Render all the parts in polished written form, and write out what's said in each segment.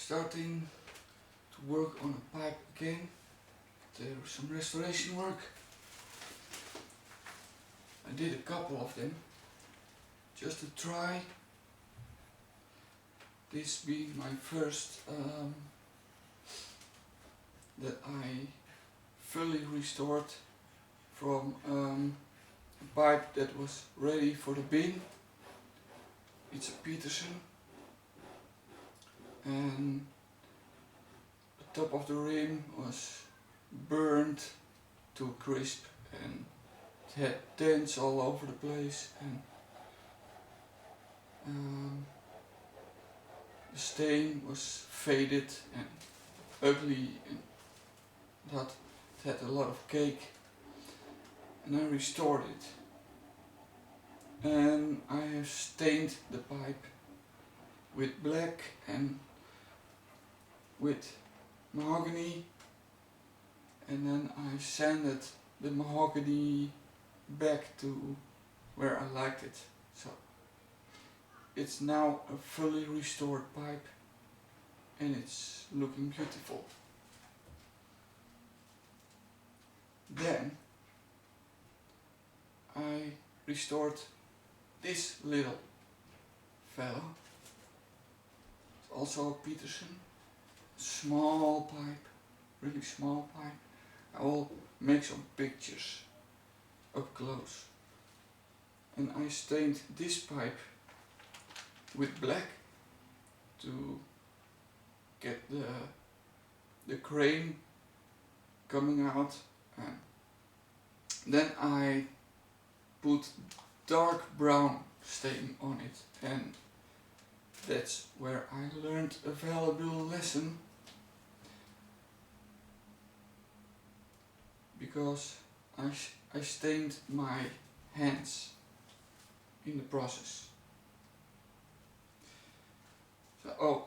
starting to work on a pipe again. There was some restoration work. I did a couple of them just to try. This being my first that I fully restored from a pipe that was ready for the bin. It's a Peterson, and the top of the rim was burned to a crisp and it had dents all over the place, and the stain was faded and ugly, and that it had a lot of cake, and I restored it. And I have stained the pipe with black and with mahogany, and then I sanded the mahogany back to where I liked it. So it's now a fully restored pipe and it's looking beautiful. Then I restored this little fellow. It's also a Peterson, small pipe, really small pipe. I will make some pictures up close. And I stained this pipe with black to get the crane coming out, and then I put dark brown stain on it, and that's where I learned a valuable lesson, because I stained my hands in the process. So,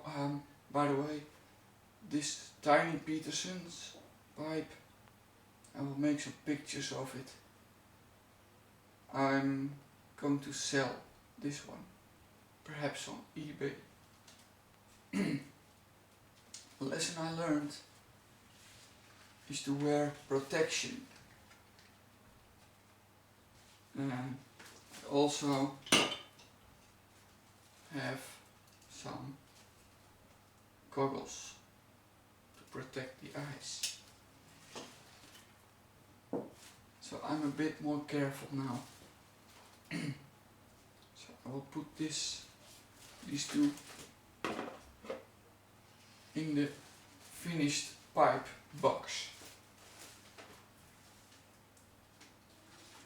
by the way, this tiny Peterson's pipe, I will make some pictures of it. I'm going to sell this one, perhaps on eBay. The lesson I learned is to wear protection. And also have some goggles to protect the eyes. So I'm a bit more careful now. So I will put these two in the finished pipe box.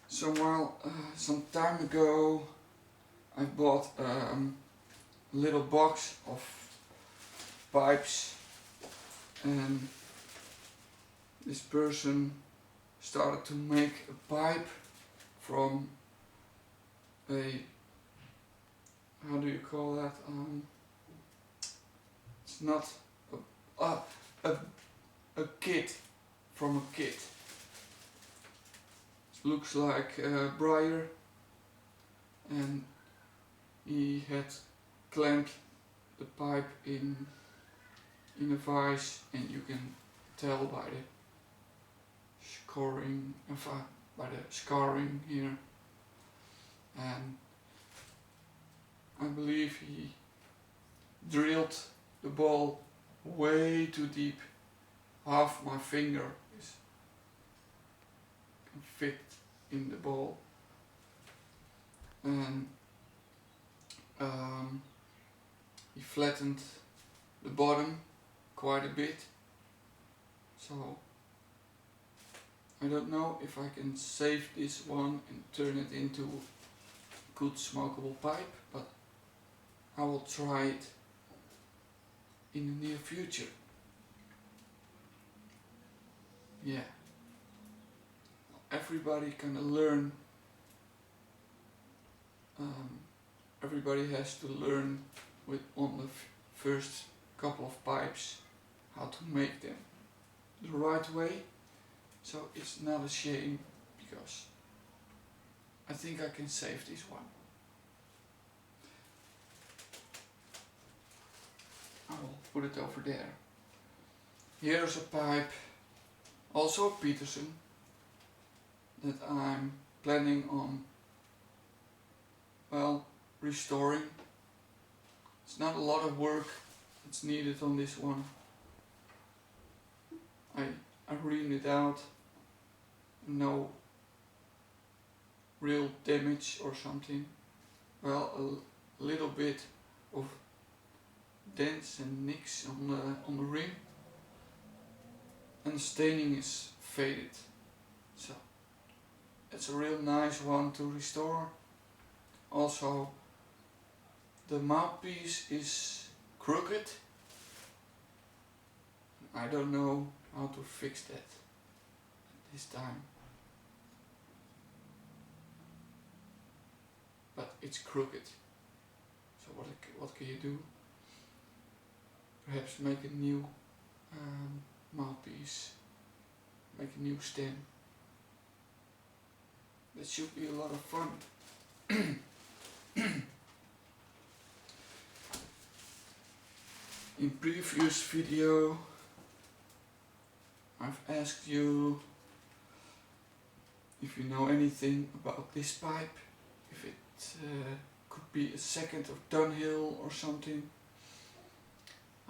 So some time ago I bought a little box of pipes, and this person started to make a pipe from a, how do you call that? It's not a kit, from a kit. It looks like Bruyere, and he had clamped the pipe in a vise, and you can tell by the scarring here, and I believe he drilled the ball way too deep. Half my finger can fit in the ball, and he flattened the bottom quite a bit. So I don't know if I can save this one and turn it into a good smokable pipe, but I will try it in the near future. Yeah. Everybody can learn. Everybody has to learn on the first couple of pipes how to make them the right way. So it's not a shame, because I think I can save this one. I will put it over there. Here's a pipe, also a Peterson, that I'm planning on, well, restoring. It's not a lot of work that's needed on this one. I reamed it out, no real damage or something. Well, a little bit of dents and nicks on the rim, and the staining is faded, so it's a real nice one to restore. Also, the mouthpiece is crooked. I don't know how to fix that this time, but it's crooked. So what can you do? Perhaps make a new mouthpiece, make a new stem. That should be a lot of fun. In previous video I've asked you if you know anything about this pipe, if it could be a second of Dunhill or something.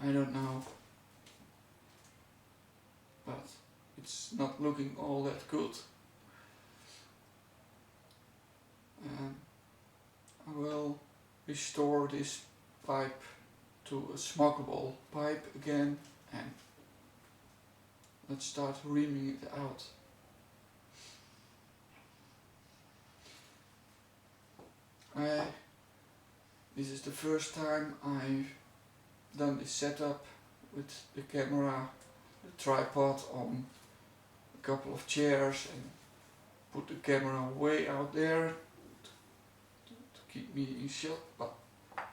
I don't know, but it's not looking all that good. I will restore this pipe to a smokable pipe again, and let's start reaming it out. This is the first time I've done this setup with the camera, the tripod on a couple of chairs, and put the camera way out there to keep me in shot, but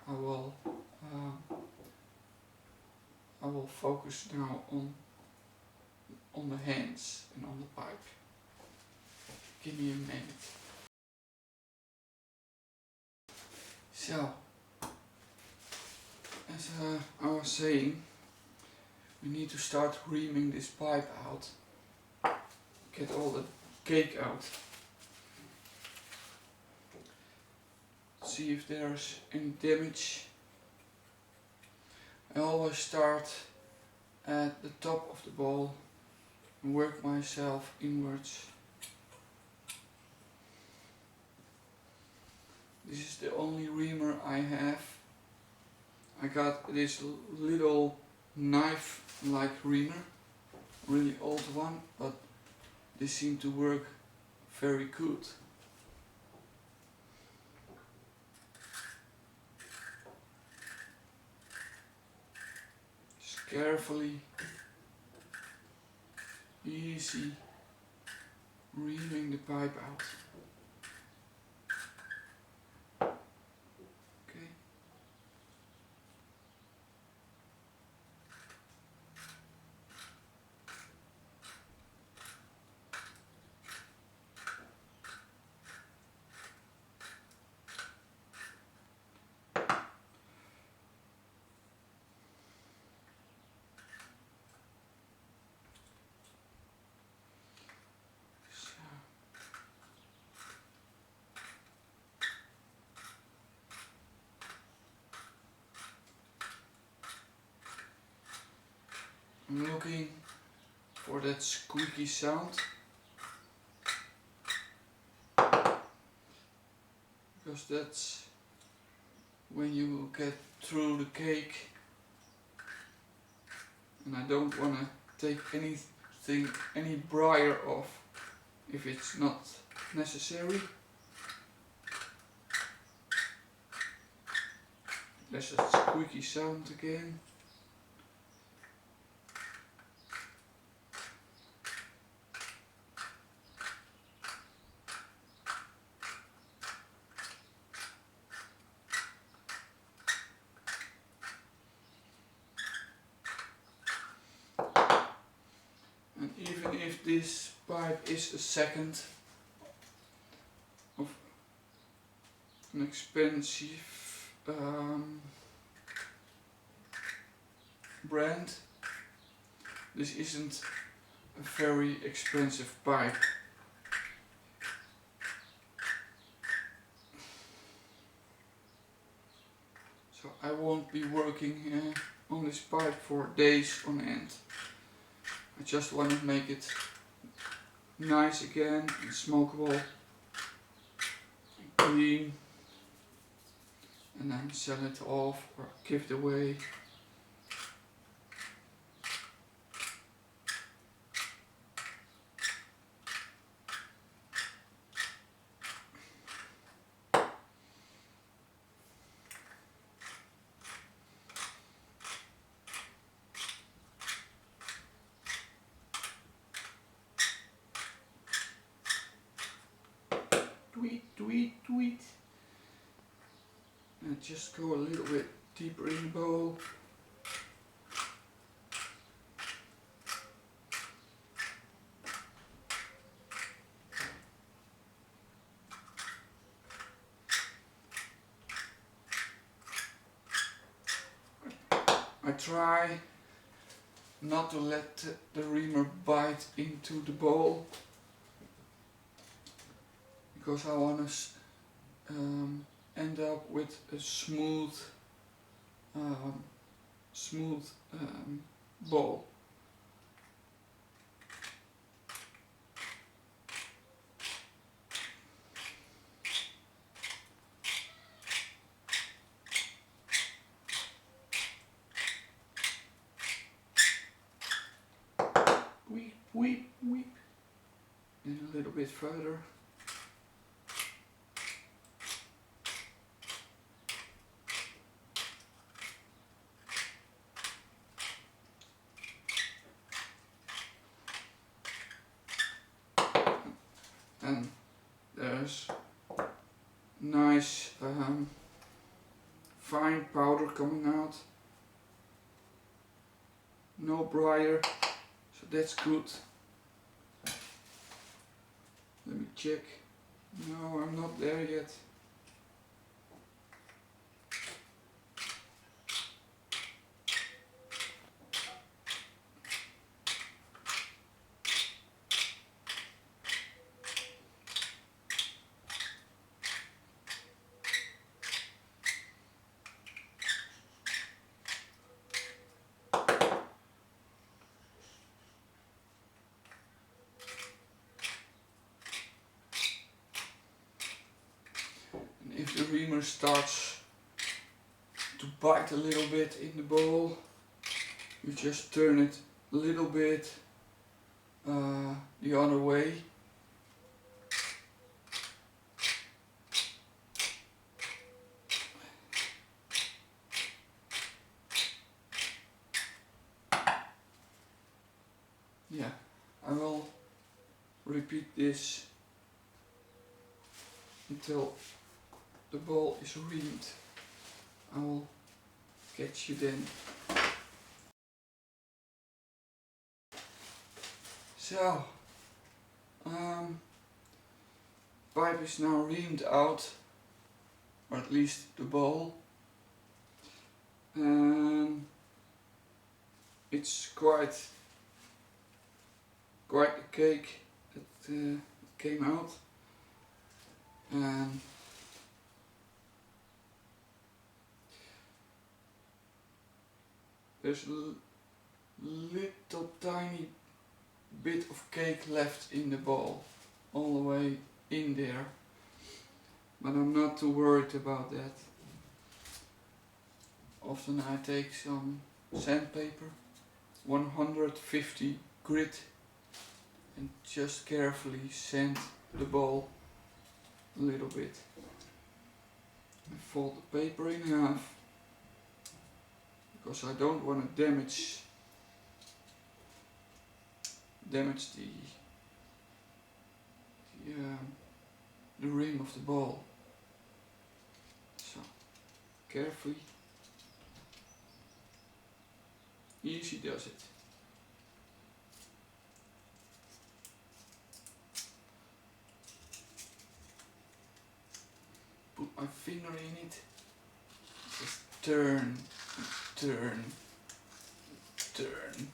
I will focus now on the hands and on the pipe. Give me a minute. So, as I was saying, we need to start reaming this pipe out. Get all the cake out. See if there's any damage. I always start at the top of the bowl and work myself inwards. This is the only reamer I have. I got this little knife-like reamer, really old one, but this seemed to work very good. Just carefully, easy reaming the pipe out. Okay. I'm looking for that squeaky sound, because that's when you get through the cake, and I don't want to take any briar off if it's not necessary. There's that squeaky sound again. And even if this pipe is a second of an expensive brand. This isn't a very expensive pipe. So I won't be working on this pipe for days on end. I just want to make it nice again and smokable and clean, and then sell it off or give it away. Tweet, tweet, tweet. And just go a little bit deeper in the bowl. I try not to let the reamer bite into the bowl, because I want to end up with a smooth bowl. Weep, weep, weep. And a little bit further. And there's nice fine powder coming out. No Bruyere, so that's good. Let me check. No, I'm not there yet. If the reamer starts to bite a little bit in the bowl, you just turn it a little bit the other way. Yeah, I will repeat this until the bowl is reamed. I will catch you then. So, pipe is now reamed out, or at least the bowl, and it's quite a cake that came out, and there's a little tiny bit of cake left in the bowl, all the way in there, but I'm not too worried about that. Often I take some sandpaper, 150 grit, and just carefully sand the bowl a little bit. I fold the paper in half, because I don't want to damage the rim of the bowl. So carefully, easy does it. Put my finger in it, just turn, turn, turn.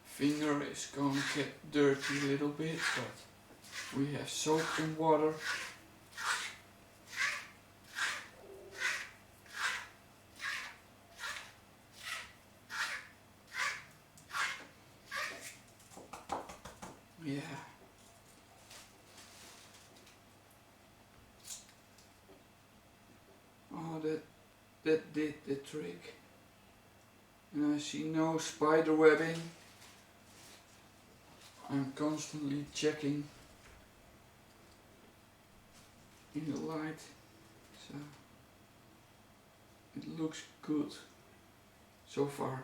Finger is going to get dirty a little bit, but we have soap and water. Yeah. Oh, that did the trick. And I see no spider webbing. I'm constantly checking in the light, so it looks good so far.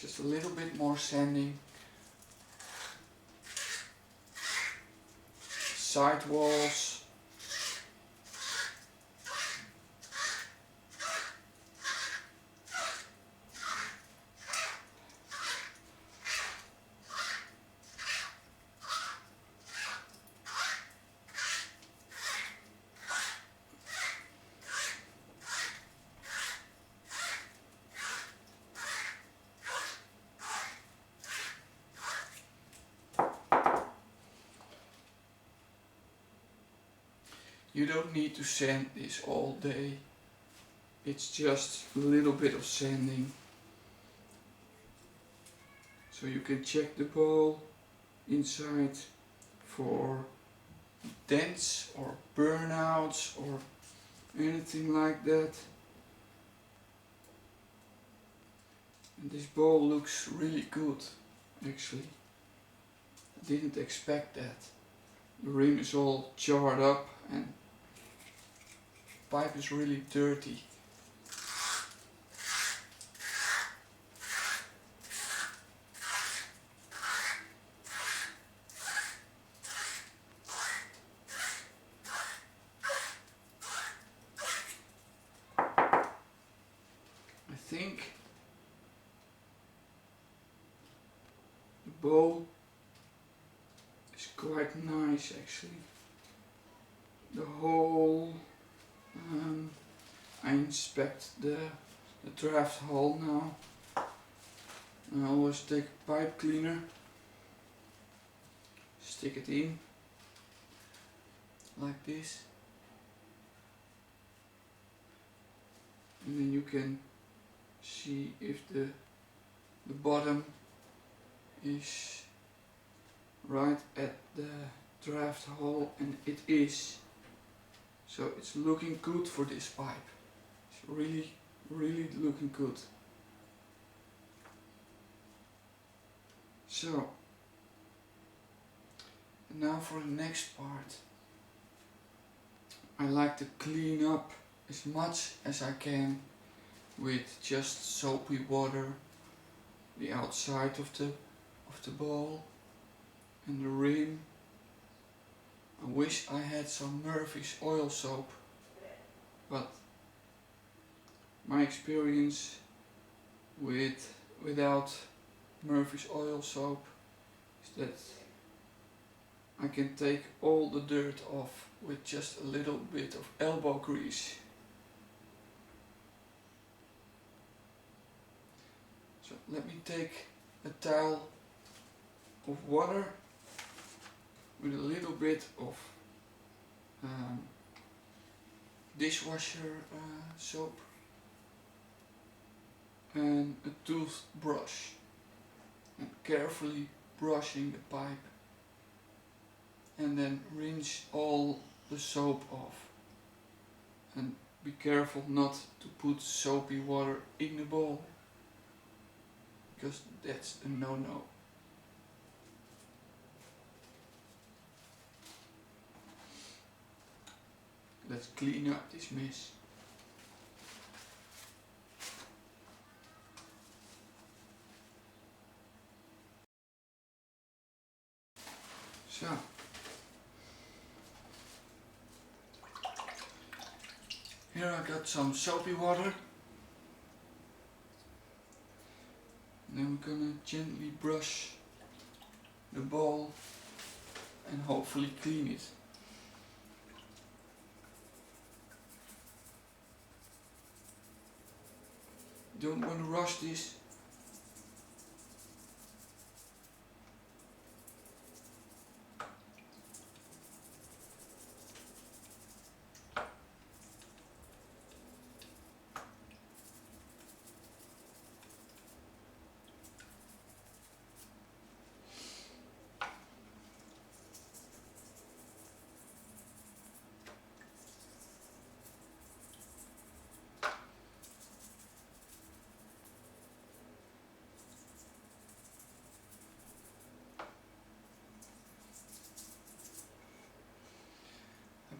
Just a little bit more sanding. Side walls. You don't need to sand this all day. It's just a little bit of sanding. So you can check the bowl inside for dents or burnouts or anything like that. And this bowl looks really good, actually. I didn't expect that. The rim is all charred up and the pipe is really dirty. I think the bowl is quite nice, actually. The hole, I inspect the draft hole now. I always take a pipe cleaner, stick it in like this, and then you can see if the bottom is right at the draft hole, and it is. So it's looking good for this pipe. It's really looking good. So, and now for the next part. I like to clean up as much as I can with just soapy water, the outside of the bowl and the rim. I wish I had some Murphy's oil soap, but my experience without Murphy's oil soap is that I can take all the dirt off with just a little bit of elbow grease. So let me take a towel of water with a little bit of dishwasher soap and a toothbrush, and carefully brushing the pipe, and then rinse all the soap off, and be careful not to put soapy water in the bowl, because that's a no-no. Let's clean up this mess. So, here I got some soapy water. And then we're gonna gently brush the bowl and hopefully clean it. Don't want to rush this.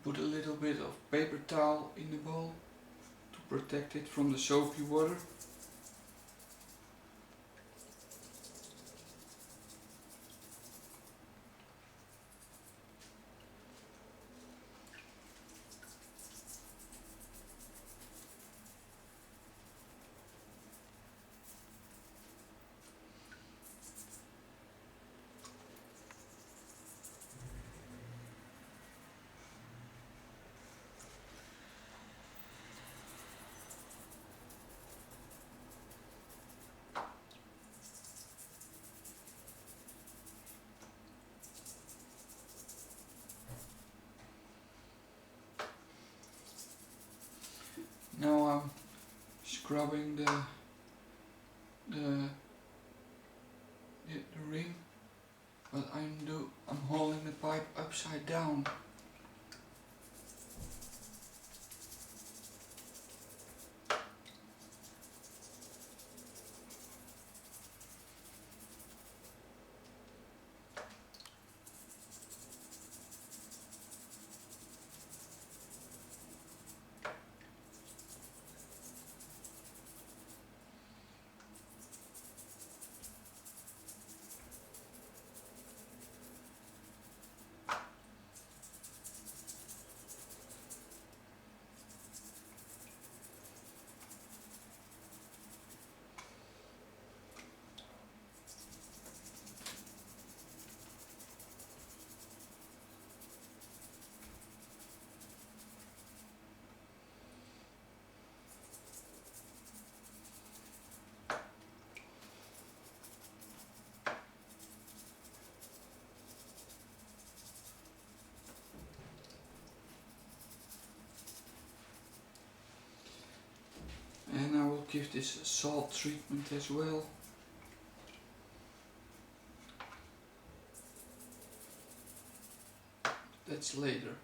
Put a little bit of paper towel in the bowl to protect it from the soapy water. Now I'm scrubbing the rim, but I'm holding the pipe upside down. And I will give this a salt treatment as well. That's later.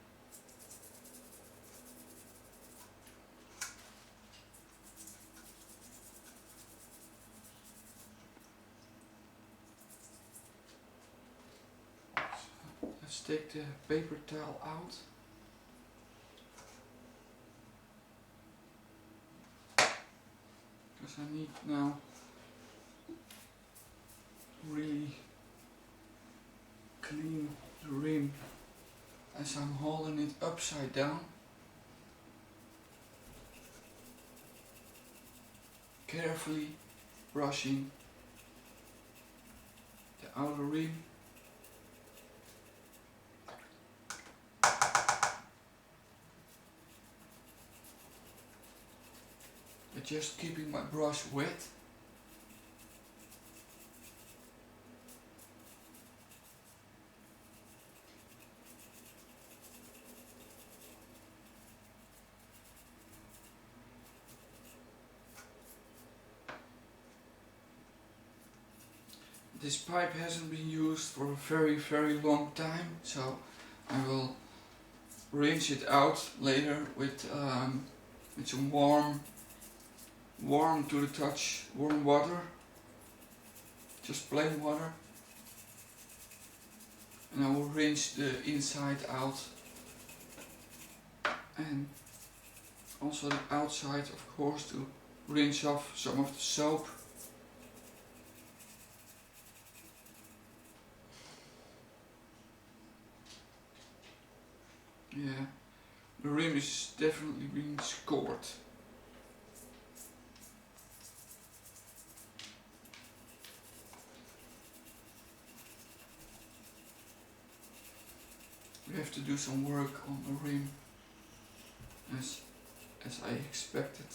So let's take the paper towel out. Because I need now to really clean the rim as I'm holding it upside down. Carefully brushing the outer rim. But just keeping my brush wet. This pipe hasn't been used for a very long time, so I will rinse it out later with some warm to the touch, warm water, just plain water, and I will rinse the inside out and also the outside, of course, to rinse off some of the soap. Yeah, the rim is definitely being scored. have to do some work on the rim as I expected.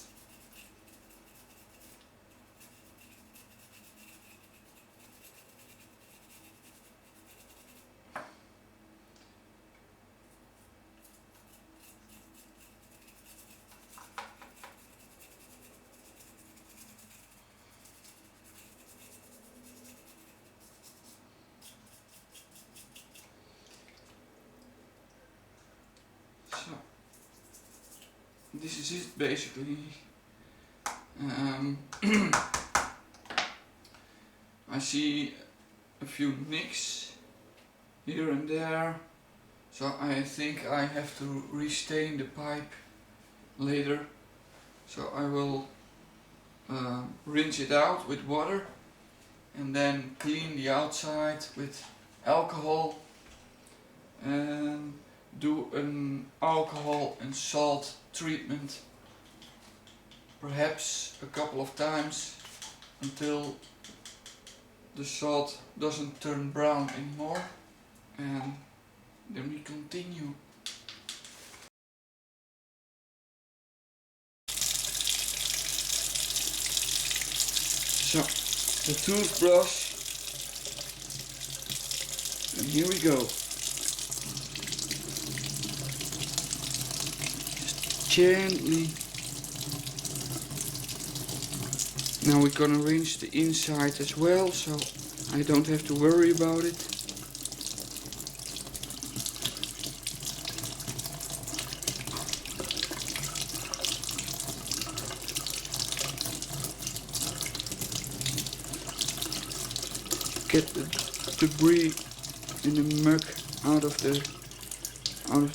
So this is it basically. I see a few nicks here and there, so I think I have to restain the pipe later. So I will rinse it out with water and then clean the outside with alcohol and do an alcohol and salt treatment, perhaps a couple of times until the salt doesn't turn brown anymore, and then we continue. So the toothbrush, and here we go. Just gently. Now we're gonna rinse the inside as well, so I don't have to worry about it. Get the debris in the mug out of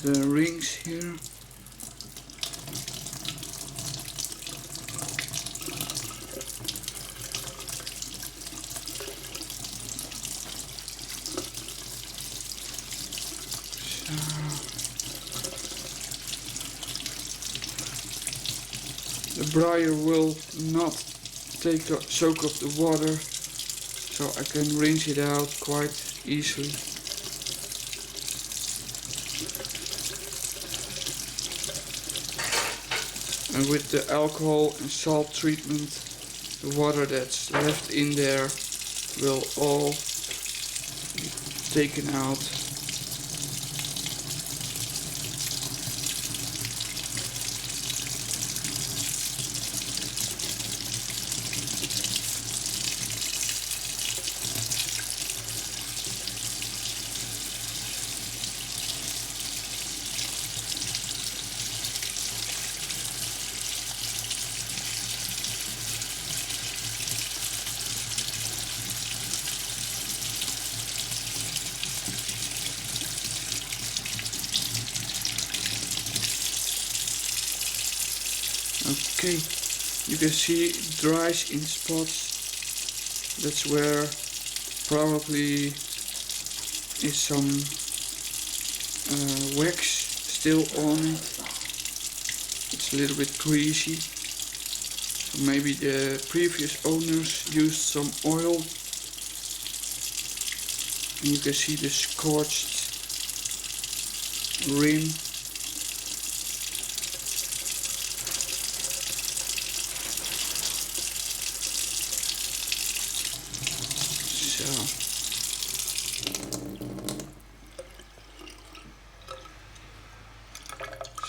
the rings here. The Bruyere will not soak up the water, so I can rinse it out quite easily. And with the alcohol and salt treatment, the water that's left in there will all be taken out. Okay, you can see it dries in spots. That's where probably is some wax still on it. It's a little bit greasy. So maybe the previous owners used some oil. And you can see the scorched rim.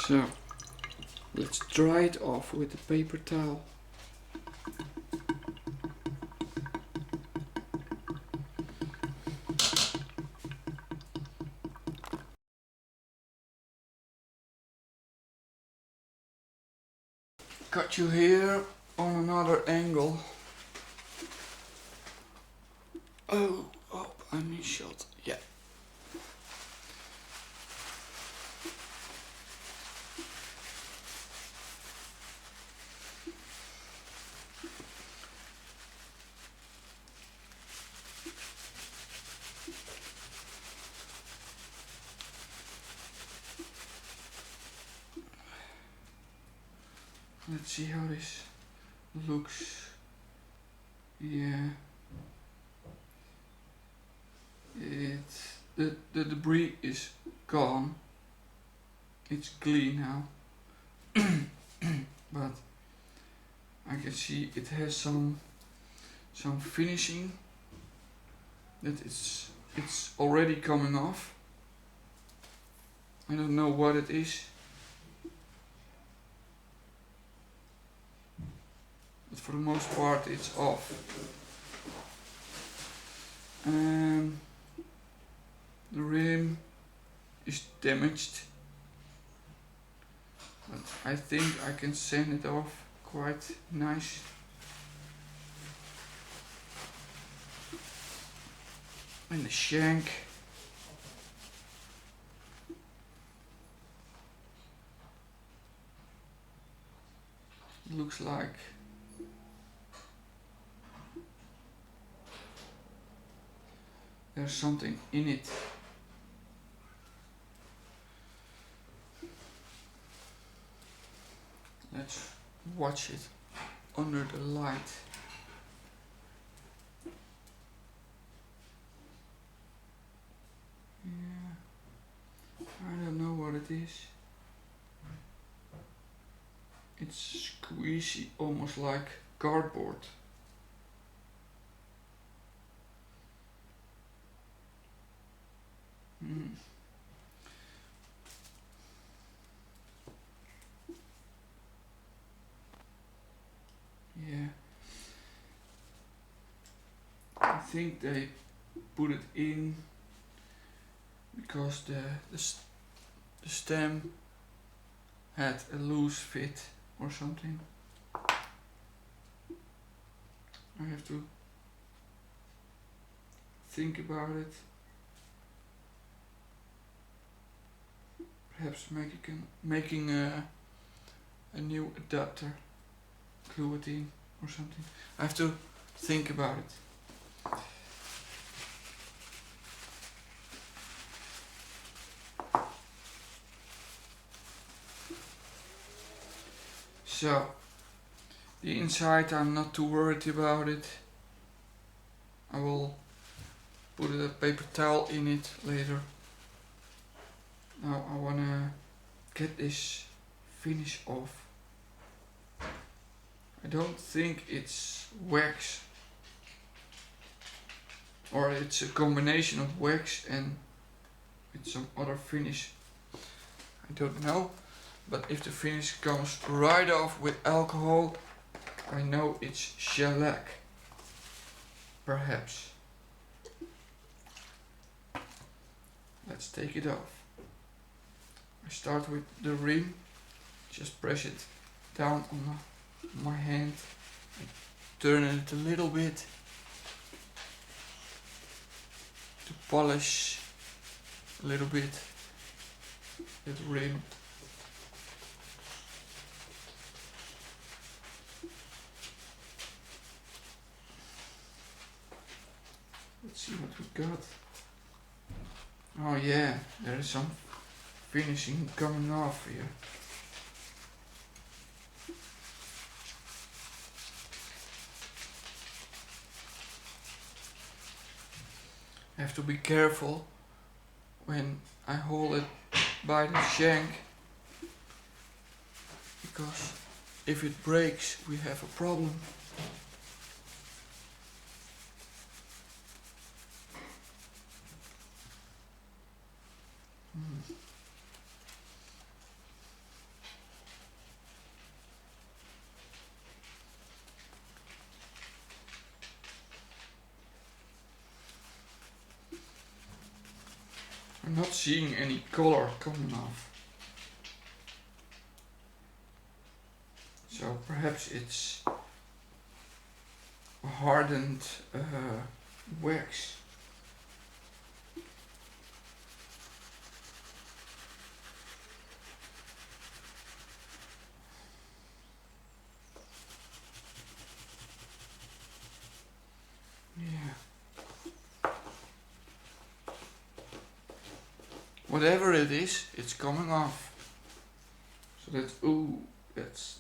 So let's dry it off with a paper towel. Got you here on another angle. Oh, I'm in shot. Yeah. Let's see how this looks. Yeah. The debris is gone. It's clean now. But I can see it has some finishing that it's already coming off. I don't know what it is, but for the most part it's off. And the rim is damaged, but I think I can sand it off quite nice. And the shank looks like there's something in it. Let's watch it under the light. Yeah, I don't know what it is. It's squeezy, almost like cardboard. Yeah, I think they put it in because the stem had a loose fit or something. I have to think about it. Perhaps making a new adapter, glue it in or something. I have to think about it. So, the inside I'm not too worried about it. I will put a paper towel in it later. Now I wanna get this finish off. I don't think it's wax, or it's a combination of wax and with some other finish. I don't know, but if the finish comes right off with alcohol, I know it's shellac. Perhaps. Let's take it off. I start with the rim, just press it down on my hand and turn it a little bit to polish a little bit the rim. Let's see what we got. Oh yeah, there is some finishing coming off here. I have to be careful when I hold it by the shank, because if it breaks we have a problem. I'm not seeing any color coming off. So perhaps it's a hardened wax. Yeah. Whatever it is, it's coming off. So that's,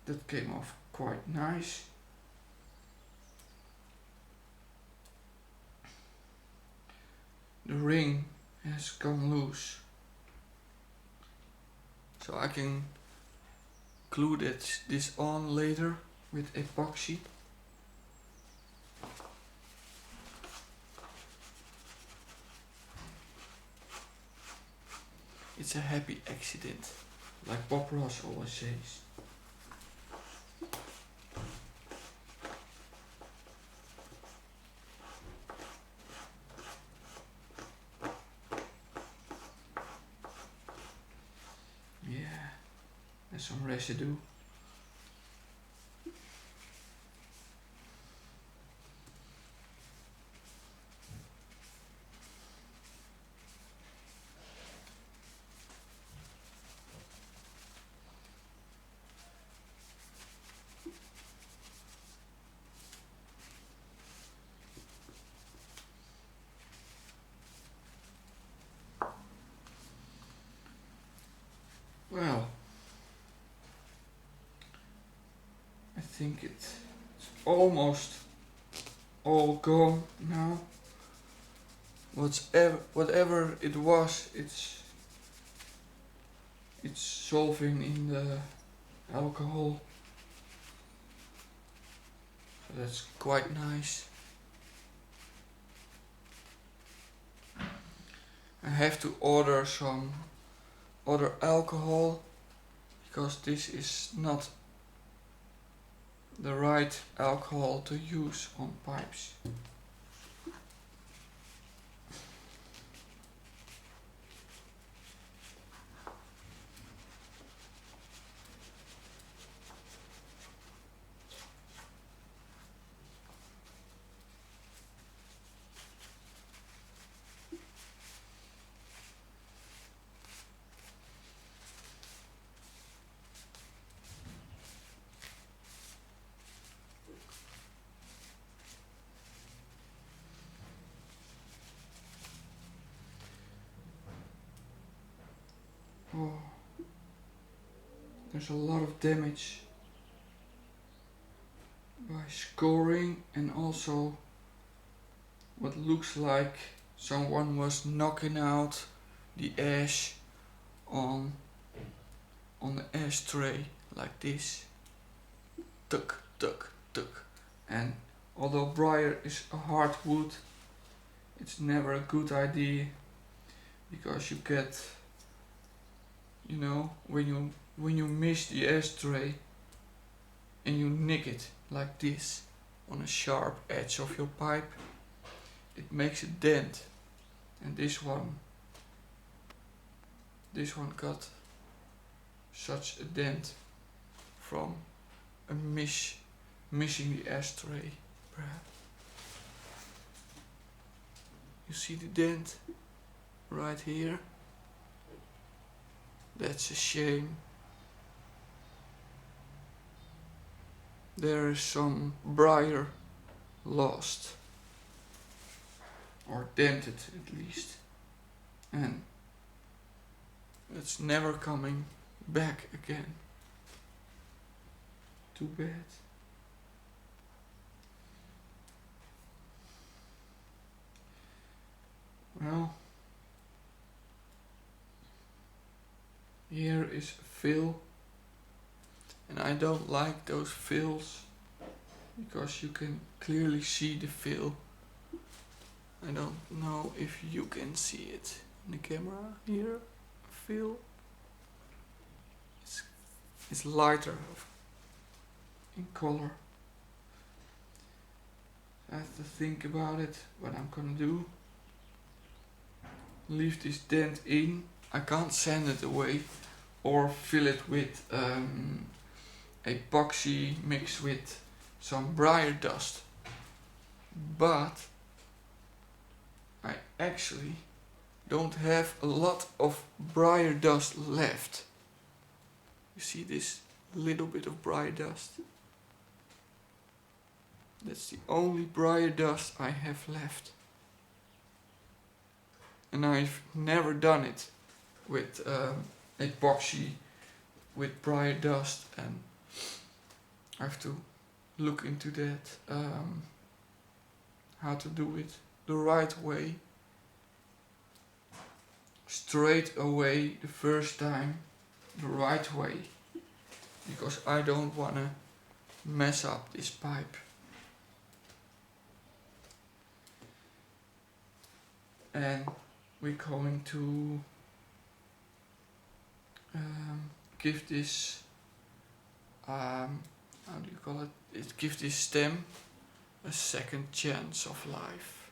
that came off quite nice. the ring has come loose. So I can glue this on later with epoxy. It's a happy accident, like Bob Ross always says. Yeah, there's some residue. Well, I think it's almost all gone now. Whatever it was, it's solving in the alcohol. So that's quite nice. I have to order some other alcohol because this is not the right alcohol to use on pipes. Oh, there's a lot of damage by scoring, and also what looks like someone was knocking out the ash on the ashtray like this. Tuk, tuk, tuk. And although briar is a hard wood, it's never a good idea because you get, you know, when you miss the ashtray and you nick it like this on a sharp edge of your pipe, it makes a dent. And this one got such a dent from a missing the ashtray, perhaps. You see the dent right here? That's a shame. There is some briar lost, or dented at least, and it's never coming back again. Too bad. Well, here is fill, and I don't like those fills because you can clearly see the fill. I don't know if you can see it in the camera here. Fill. It's lighter in color. I have to think about it, what I'm gonna do. Leave this dent in. I can't sand it away or fill it with epoxy mixed with some briar dust. But I actually don't have a lot of briar dust left. You see this little bit of briar dust? That's the only briar dust I have left. And I've never done it with epoxy with briar dust, and I have to look into that, how to do it the right way. straight away the first time the right way, because I don't wanna mess up this pipe. And we're going to give this, how do you call it? Give this stem a second chance of life.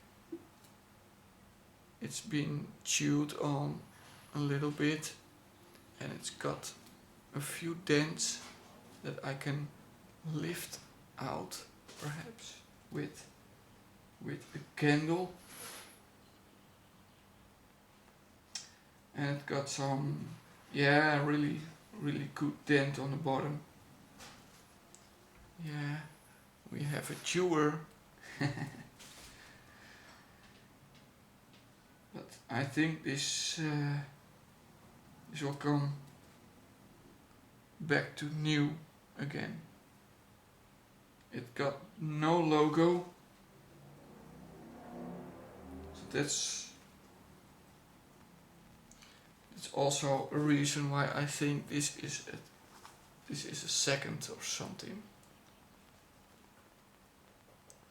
It's been chewed on a little bit and it's got a few dents that I can lift out, perhaps with a candle. And it got some, yeah, really good dent on the bottom. Yeah, we have a chewer. But I think this will come back to new again. It got no logo, so that's also a reason why I think this is a second or something.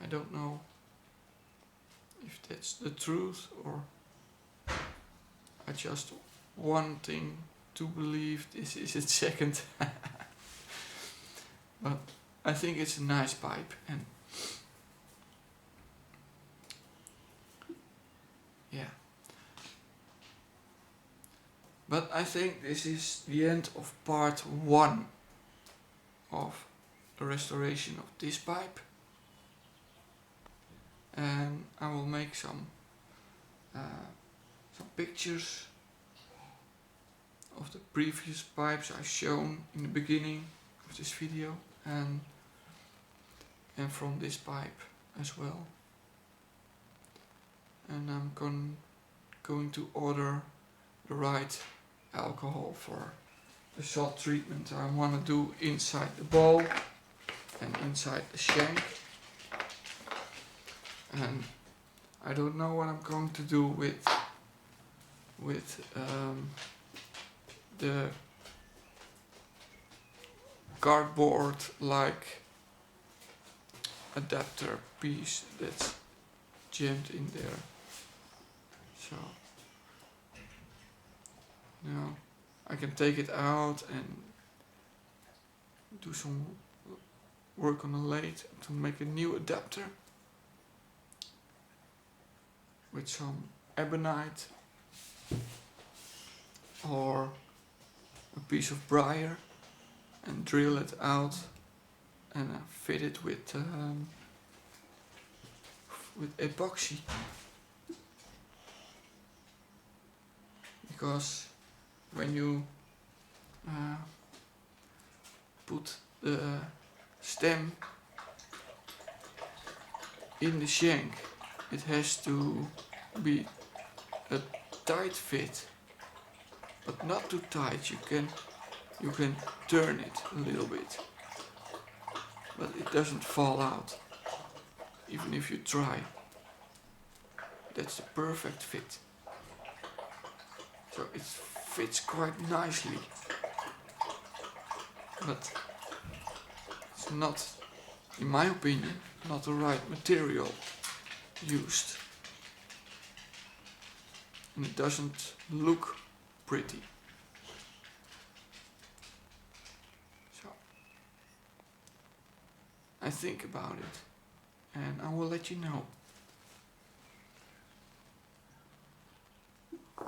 I don't know if that's the truth or I just wanting to believe this is a second. But I think it's a nice pipe, and yeah. But I think this is the end of part 1 of the restoration of this pipe. And I will make some pictures of the previous pipes I've shown in the beginning of this video, and from this pipe as well. And I'm going to order the right alcohol for the salt treatment I want to do inside the bowl and inside the shank. And I don't know what I'm going to do with the cardboard like adapter piece that's jammed in there. So now I can take it out and do some work on the lathe to make a new adapter with some ebonite or a piece of briar and drill it out and fit it with epoxy, because when you put the stem in the shank, it has to be a tight fit, but not too tight. You can turn it a little bit, but it doesn't fall out, even if you try. That's the perfect fit. So it fits quite nicely, but it's not, in my opinion, not the right material used. And it doesn't look pretty. So I think about it and I will let you know. So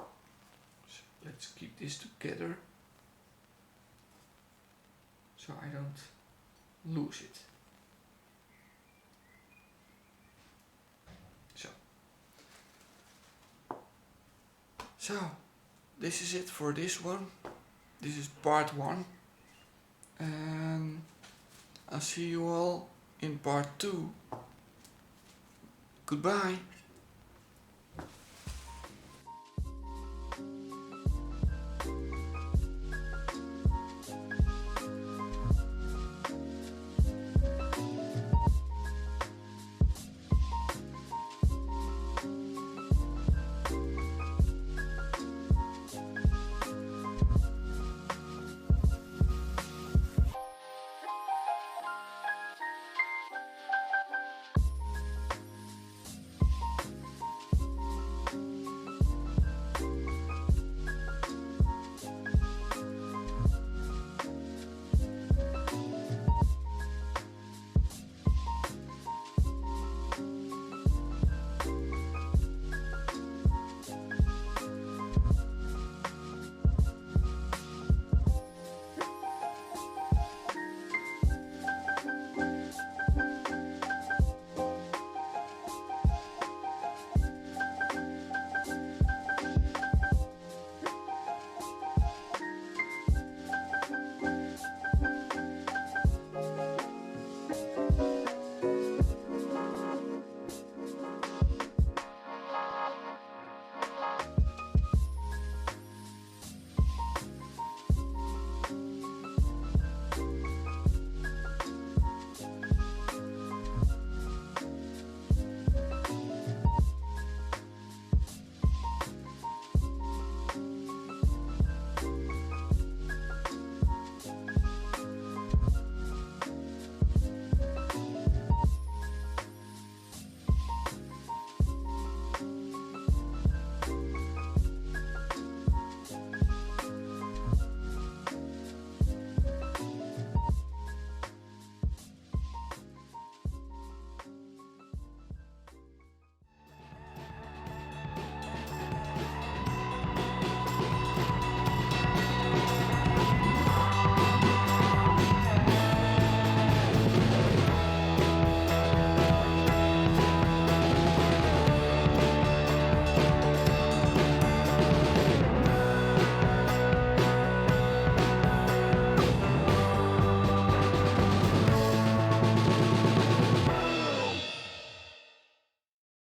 let's keep this together so I don't lose it. So this is it for this one. This is part 1, and I'll see you all in part 2. Goodbye.